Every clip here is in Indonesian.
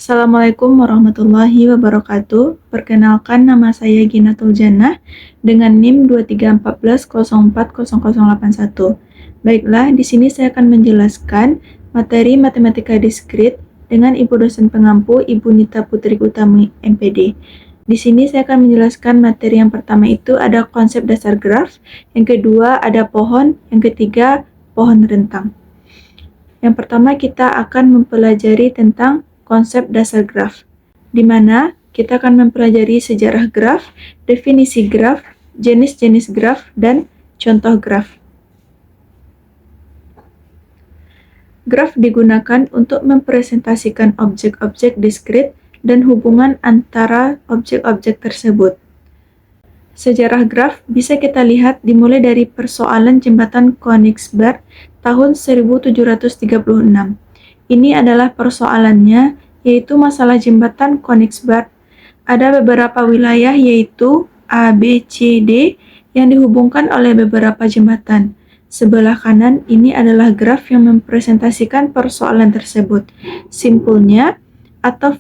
Assalamualaikum warahmatullahi wabarakatuh. Perkenalkan, nama saya Ginatul Jannah dengan NIM 2314040081. Baiklah, di sini saya akan menjelaskan materi matematika diskrit dengan Ibu dosen pengampu Ibu Nita Putri Utami MPD. Di sini saya akan menjelaskan materi yang pertama itu ada konsep dasar graf, yang kedua ada pohon, yang ketiga pohon rentang. Yang pertama kita akan mempelajari tentang konsep dasar graf, di mana kita akan mempelajari sejarah graf, definisi graf, jenis-jenis graf, dan contoh graf. Graf digunakan untuk mempresentasikan objek-objek diskrit dan hubungan antara objek-objek tersebut. Sejarah graf bisa kita lihat dimulai dari persoalan jembatan Königsberg tahun 1736. Ini adalah persoalannya, yaitu masalah jembatan Königsberg. Ada beberapa wilayah yaitu A, B, C, D yang dihubungkan oleh beberapa jembatan. Sebelah kanan ini adalah graf yang mempresentasikan persoalan tersebut. Simpulnya atau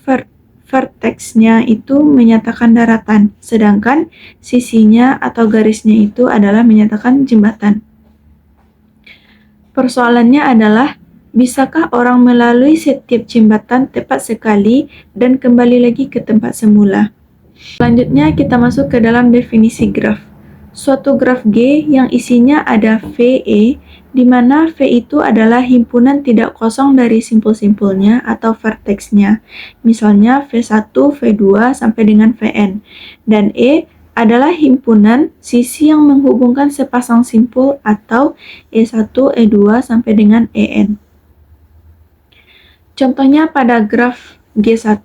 vertex-nya itu menyatakan daratan, sedangkan sisinya atau garisnya itu adalah menyatakan jembatan. Persoalannya adalah, bisakah orang melalui setiap jembatan tepat sekali dan kembali lagi ke tempat semula? Selanjutnya kita masuk ke dalam definisi graf. Suatu graf G yang isinya ada VE, di mana V itu adalah himpunan tidak kosong dari simpul-simpulnya atau vertex-nya. Misalnya V1, V2 sampai dengan Vn. Dan E adalah himpunan sisi yang menghubungkan sepasang simpul atau E1, E2 sampai dengan En. Contohnya pada graf G1,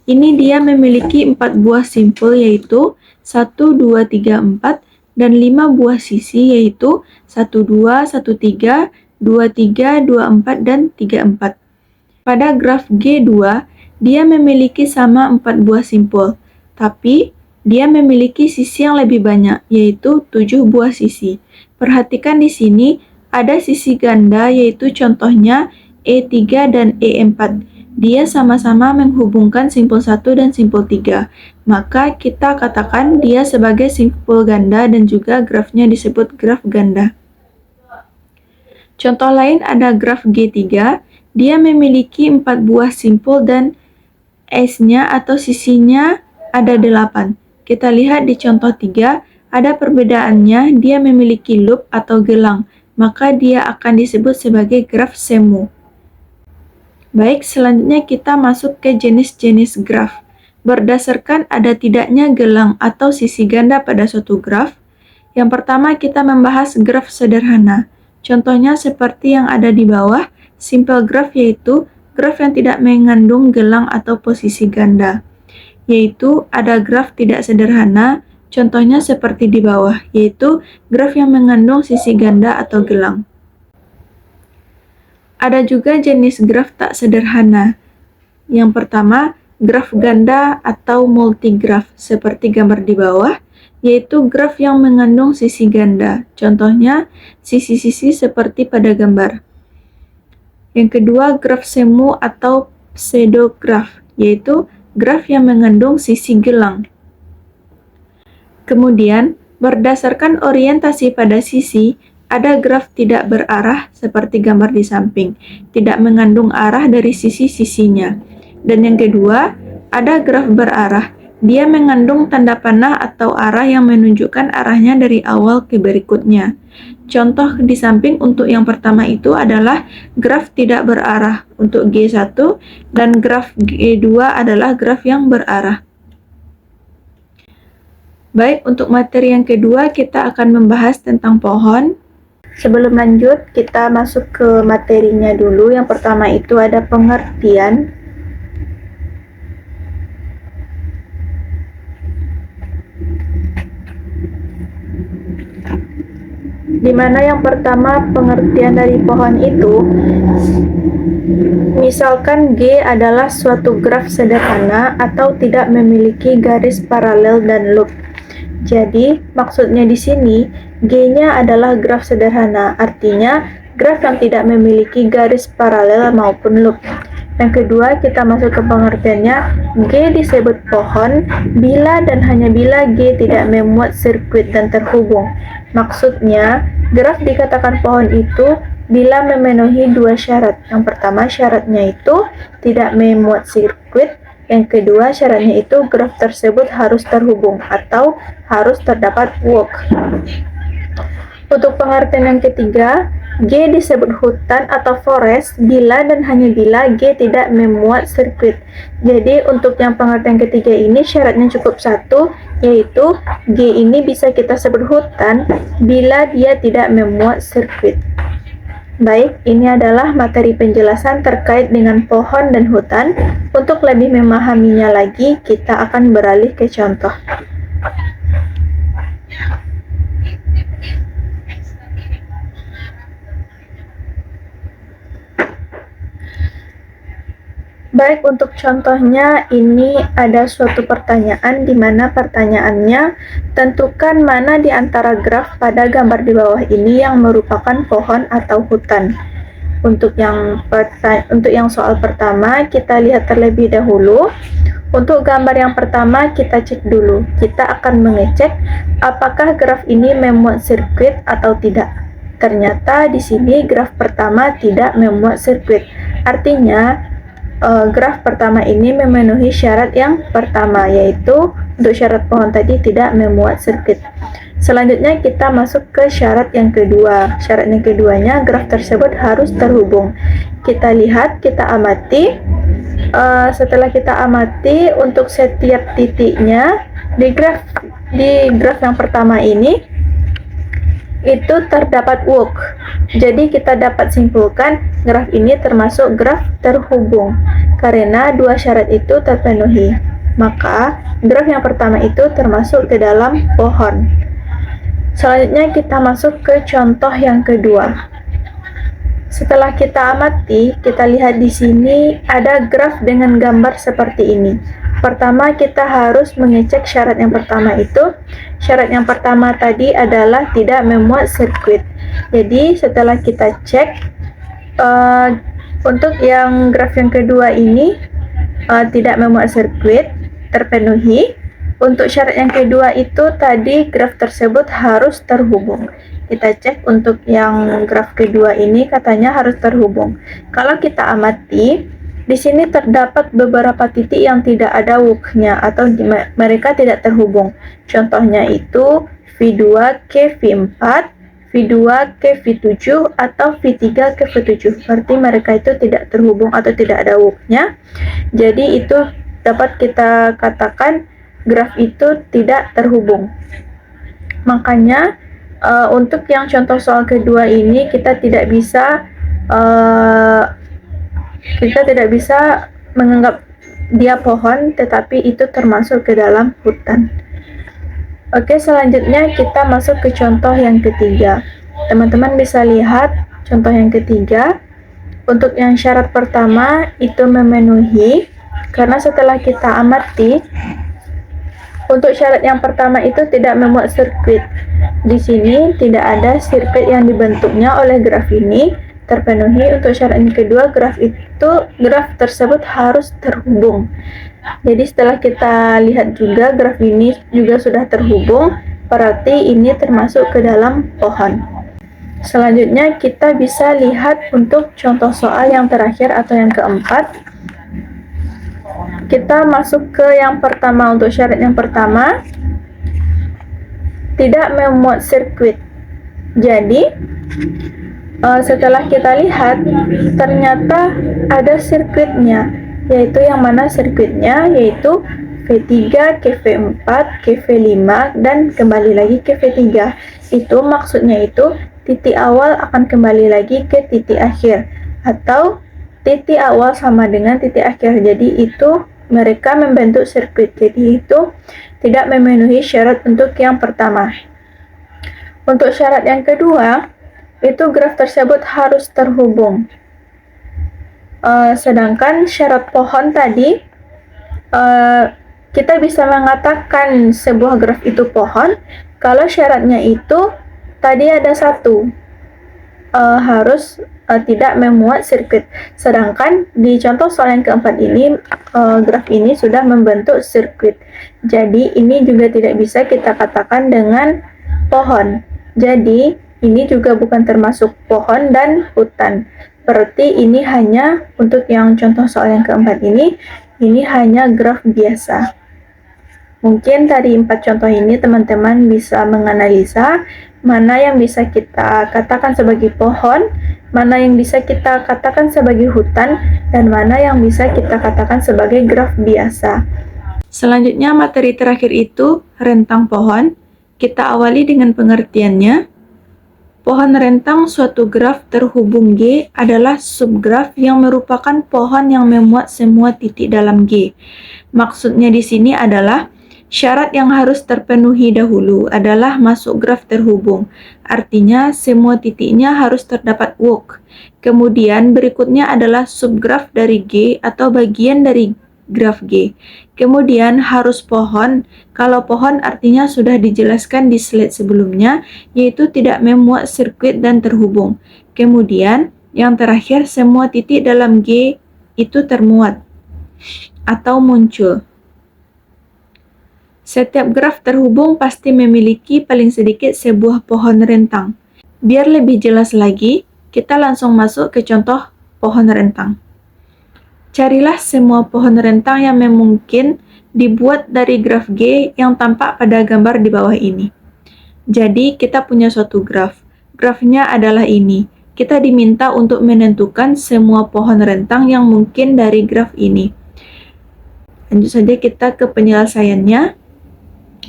ini dia memiliki 4 buah simpul yaitu 1, 2, 3, 4 dan 5 buah sisi yaitu 1, 2, 1, 3, 2, 3, 2, 4 dan 3, 4. Pada graf G2, dia memiliki sama 4 buah simpul, tapi dia memiliki sisi yang lebih banyak, yaitu 7 buah sisi. Perhatikan di sini ada sisi ganda, yaitu contohnya E3 dan E4. Dia sama-sama menghubungkan simpul 1 dan simpul 3. Maka kita katakan dia sebagai simpul ganda dan juga grafnya disebut graf ganda. Contoh lain ada graf G3. Dia memiliki 4 buah simpul dan S-nya atau sisinya ada 8. Kita lihat di contoh 3, ada perbedaannya, dia memiliki loop atau gelang, maka dia akan disebut sebagai graf semu. Baik, selanjutnya kita masuk ke jenis-jenis graf. Berdasarkan ada tidaknya gelang atau sisi ganda pada suatu graf, yang pertama kita membahas graf sederhana. Contohnya seperti yang ada di bawah, simple graph yaitu graf yang tidak mengandung gelang atau posisi ganda. Yaitu ada graf tidak sederhana, contohnya seperti di bawah, yaitu graf yang mengandung sisi ganda atau gelang. Ada juga jenis graf tak sederhana. Yang pertama, graf ganda atau multigraf, seperti gambar di bawah, yaitu graf yang mengandung sisi ganda, contohnya sisi-sisi seperti pada gambar. Yang kedua, graf semu atau pseudograf, yaitu graf yang mengandung sisi gelang. Kemudian, berdasarkan orientasi pada sisi, ada graf tidak berarah seperti gambar di samping, tidak mengandung arah dari sisi-sisinya. Dan yang kedua, ada graf berarah. Dia mengandung tanda panah atau arah yang menunjukkan arahnya dari awal ke berikutnya. Contoh di samping untuk yang pertama itu adalah graf tidak berarah untuk G1 dan graf G2 adalah graf yang berarah. Baik, untuk materi yang kedua kita akan membahas tentang pohon. Sebelum lanjut, kita masuk ke materinya dulu. Yang pertama itu ada pengertian. Di mana yang pertama pengertian dari pohon itu, misalkan G adalah suatu graf sederhana atau tidak memiliki garis paralel dan loop. Jadi, maksudnya di sini G-nya adalah graf sederhana, artinya graf yang tidak memiliki garis paralel maupun loop. Yang kedua, kita masuk ke pengertiannya. G disebut pohon bila dan hanya bila G tidak memuat sirkuit dan terhubung. Maksudnya, graf dikatakan pohon itu bila memenuhi dua syarat. Yang pertama, syaratnya itu tidak memuat sirkuit. Yang kedua, syaratnya itu graf tersebut harus terhubung atau harus terdapat walk. Untuk pengertian yang ketiga, G disebut hutan atau forest bila dan hanya bila G tidak memuat sirkuit. Jadi untuk yang pengertian ketiga ini syaratnya cukup satu, yaitu G ini bisa kita sebut hutan bila dia tidak memuat sirkuit. Baik, ini adalah materi penjelasan terkait dengan pohon dan hutan. Untuk lebih memahaminya lagi, kita akan beralih ke contoh. Baik, untuk contohnya ini ada suatu pertanyaan di mana pertanyaannya tentukan mana di antara graf pada gambar di bawah ini yang merupakan pohon atau hutan. Untuk yang soal pertama kita lihat terlebih dahulu. Untuk gambar yang pertama kita cek dulu. Kita akan mengecek apakah graf ini memuat sirkuit atau tidak. Ternyata di sini graf pertama tidak memuat sirkuit. Artinya graf pertama ini memenuhi syarat yang pertama, yaitu untuk syarat pohon tadi tidak memuat sirkuit. Selanjutnya kita masuk ke syarat yang kedua. Syarat yang keduanya, graf tersebut harus terhubung. Kita lihat, kita amati. Setelah kita amati, untuk setiap titiknya di graf yang pertama ini itu terdapat walk. Jadi kita dapat simpulkan graf ini termasuk graf terhubung karena dua syarat itu terpenuhi. Maka graf yang pertama itu termasuk ke dalam pohon. Selanjutnya kita masuk ke contoh yang kedua. Setelah kita amati, kita lihat di sini ada graf dengan gambar seperti ini. Pertama, kita harus mengecek syarat yang pertama itu. Syarat yang pertama tadi adalah tidak memuat sirkuit. Jadi, setelah kita cek, untuk yang graf yang kedua ini tidak memuat sirkuit, terpenuhi. Untuk syarat yang kedua itu tadi graf tersebut harus terhubung. Kita cek untuk yang graf kedua ini katanya harus terhubung. Kalau kita amati, di sini terdapat beberapa titik yang tidak ada walk-nya atau mereka tidak terhubung. Contohnya itu V2 ke V4, V2 ke V7 atau V3 ke V7. Berarti mereka itu tidak terhubung atau tidak ada walk-nya. Jadi itu dapat kita katakan graf itu tidak terhubung. Makanya untuk yang contoh soal kedua ini kita tidak bisa menganggap dia pohon, tetapi itu termasuk ke dalam hutan. Oke, selanjutnya kita masuk ke contoh yang ketiga. Teman-teman bisa lihat contoh yang ketiga. Untuk yang syarat pertama itu memenuhi, karena setelah kita amati, untuk syarat yang pertama itu tidak memuat sirkuit. Di sini tidak ada sirkuit yang dibentuknya oleh graf ini terpenuhi. Untuk syarat yang kedua, graf tersebut harus terhubung. Jadi setelah kita lihat juga graf ini juga sudah terhubung, berarti ini termasuk ke dalam pohon. Selanjutnya kita bisa lihat untuk contoh soal yang terakhir atau yang keempat. Kita masuk ke yang pertama. Untuk syarat yang pertama tidak memuat sirkuit. Jadi setelah kita lihat ternyata ada sirkuitnya, yaitu yang mana sirkuitnya yaitu V3 ke V4 ke V5 dan kembali lagi ke V3. Itu maksudnya itu titik awal akan kembali lagi ke titik akhir, atau titik awal sama dengan titik akhir. Jadi itu mereka membentuk sirkuit. Jadi itu tidak memenuhi syarat untuk yang pertama. Untuk syarat yang kedua, itu graf tersebut harus terhubung. Sedangkan syarat pohon tadi, kita bisa mengatakan sebuah graf itu pohon kalau syaratnya itu tadi ada satu. harus tidak memuat sirkuit. Sedangkan di contoh soal yang keempat ini, graf ini sudah membentuk sirkuit. Jadi ini juga tidak bisa kita katakan dengan pohon. Jadi ini juga bukan termasuk pohon dan hutan. Berarti ini hanya untuk yang contoh soal yang keempat ini hanya graf biasa. Mungkin dari 4 contoh ini teman-teman bisa menganalisa mana yang bisa kita katakan sebagai pohon, mana yang bisa kita katakan sebagai hutan, dan mana yang bisa kita katakan sebagai graf biasa. Selanjutnya materi terakhir itu rentang pohon. Kita awali dengan pengertiannya. Pohon rentang suatu graf terhubung G adalah subgraf yang merupakan pohon yang memuat semua titik dalam G. Maksudnya di sini adalah syarat yang harus terpenuhi dahulu adalah masuk graf terhubung. Artinya semua titiknya harus terdapat walk. Kemudian berikutnya adalah subgraf dari G atau bagian dari graf G. Kemudian harus pohon. Kalau pohon artinya sudah dijelaskan di slide sebelumnya, yaitu tidak memuat sirkuit dan terhubung. Kemudian yang terakhir semua titik dalam G itu termuat atau muncul. Setiap graf terhubung pasti memiliki paling sedikit sebuah pohon rentang. Biar lebih jelas lagi, kita langsung masuk ke contoh pohon rentang. Carilah semua pohon rentang yang memungkinkan dibuat dari graf G yang tampak pada gambar di bawah ini. Jadi, kita punya suatu graf. Grafnya adalah ini. Kita diminta untuk menentukan semua pohon rentang yang mungkin dari graf ini. Lanjut saja kita ke penyelesaiannya.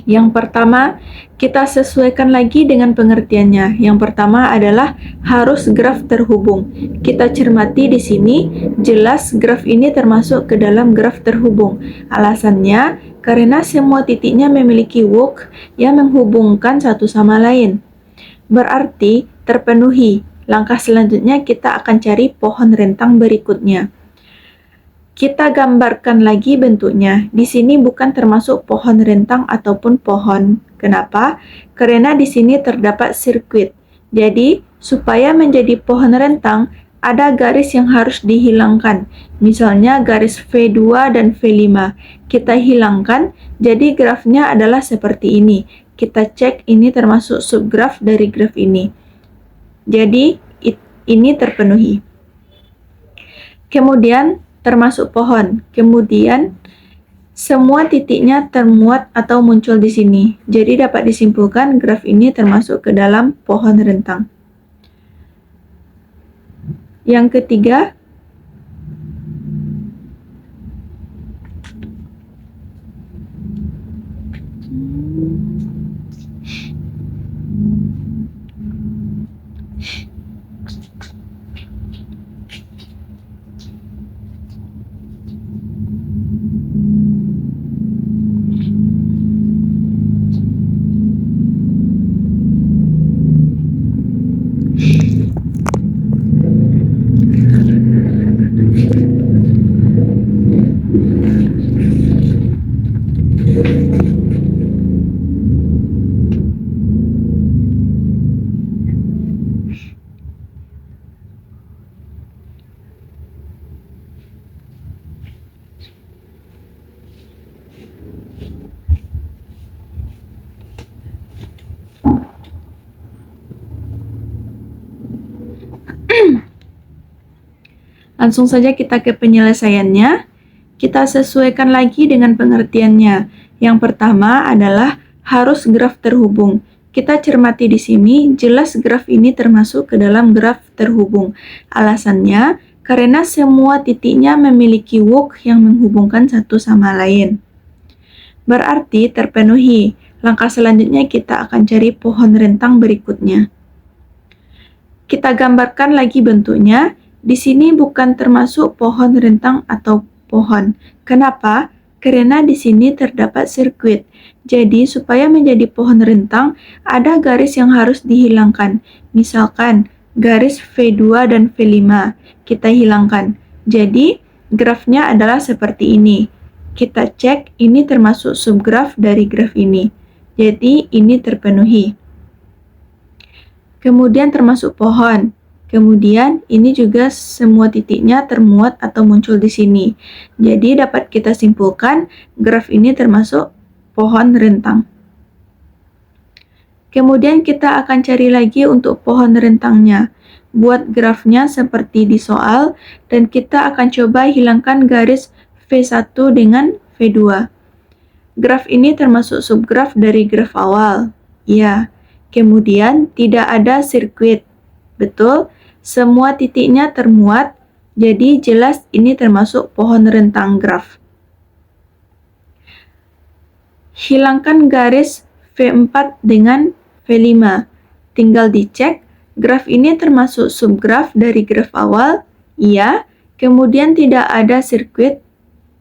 Yang pertama, kita sesuaikan lagi dengan pengertiannya. Yang pertama adalah harus graf terhubung. Kita cermati di sini, jelas graf ini termasuk ke dalam graf terhubung. Alasannya, karena semua titiknya memiliki walk yang menghubungkan satu sama lain. Berarti terpenuhi. Langkah selanjutnya kita akan cari pohon rentang berikutnya. Kita gambarkan lagi bentuknya. Di sini bukan termasuk pohon rentang ataupun pohon. Kenapa? Karena di sini terdapat sirkuit. Jadi, supaya menjadi pohon rentang, ada garis yang harus dihilangkan. Misalnya garis V2 dan V5. Kita hilangkan, jadi grafnya adalah seperti ini. Kita cek ini termasuk subgraf dari graf ini. Jadi, ini terpenuhi. Kemudian, termasuk pohon. Kemudian, semua titiknya termuat atau muncul di sini. Jadi dapat disimpulkan graf ini termasuk ke dalam pohon rentang. Yang ketiga, langsung saja kita ke penyelesaiannya. Kita sesuaikan lagi dengan pengertiannya. Yang pertama adalah harus graf terhubung. Kita cermati di sini, jelas graf ini termasuk ke dalam graf terhubung. Alasannya, karena semua titiknya memiliki walk yang menghubungkan satu sama lain. Berarti terpenuhi. Langkah selanjutnya kita akan cari pohon rentang berikutnya. Kita gambarkan lagi bentuknya. Di sini bukan termasuk pohon rentang atau pohon. Kenapa? Karena di sini terdapat sirkuit. Jadi, supaya menjadi pohon rentang, ada garis yang harus dihilangkan. Misalkan, garis V2 dan V5. Kita hilangkan. Jadi, grafnya adalah seperti ini. Kita cek, ini termasuk subgraf dari graf ini. Jadi, ini terpenuhi. Kemudian termasuk pohon. Kemudian ini juga semua titiknya termuat atau muncul di sini. Jadi dapat kita simpulkan graf ini termasuk pohon rentang. Kemudian kita akan cari lagi untuk pohon rentangnya. Buat grafnya seperti di soal dan kita akan coba hilangkan garis V1 dengan V2. Graf ini termasuk subgraf dari graf awal. Ya. Kemudian tidak ada sirkuit. Betul? Semua titiknya termuat, jadi jelas ini termasuk pohon rentang graf. Hilangkan garis V4 dengan V5. Tinggal dicek, graf ini termasuk subgraf dari graf awal? Iya. Kemudian tidak ada sirkuit?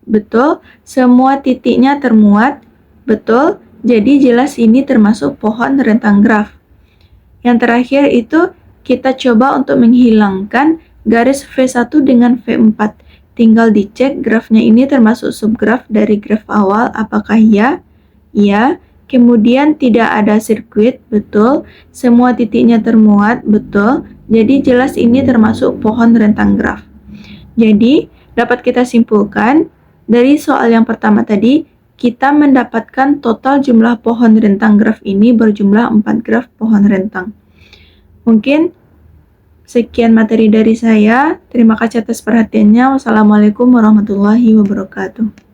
Betul. Semua titiknya termuat? Betul. Jadi jelas ini termasuk pohon rentang graf. Yang terakhir itu kita coba untuk menghilangkan garis V1 dengan V4. Tinggal dicek grafnya ini termasuk subgraf dari graf awal, apakah ya? Ya. Kemudian tidak ada sirkuit, betul. Semua titiknya termuat, betul. Jadi jelas ini termasuk pohon rentang graf. Jadi dapat kita simpulkan dari soal yang pertama tadi, kita mendapatkan total jumlah pohon rentang graf ini berjumlah 4 graf pohon rentang. Mungkin sekian materi dari saya. Terima kasih atas perhatiannya. Wassalamualaikum warahmatullahi wabarakatuh.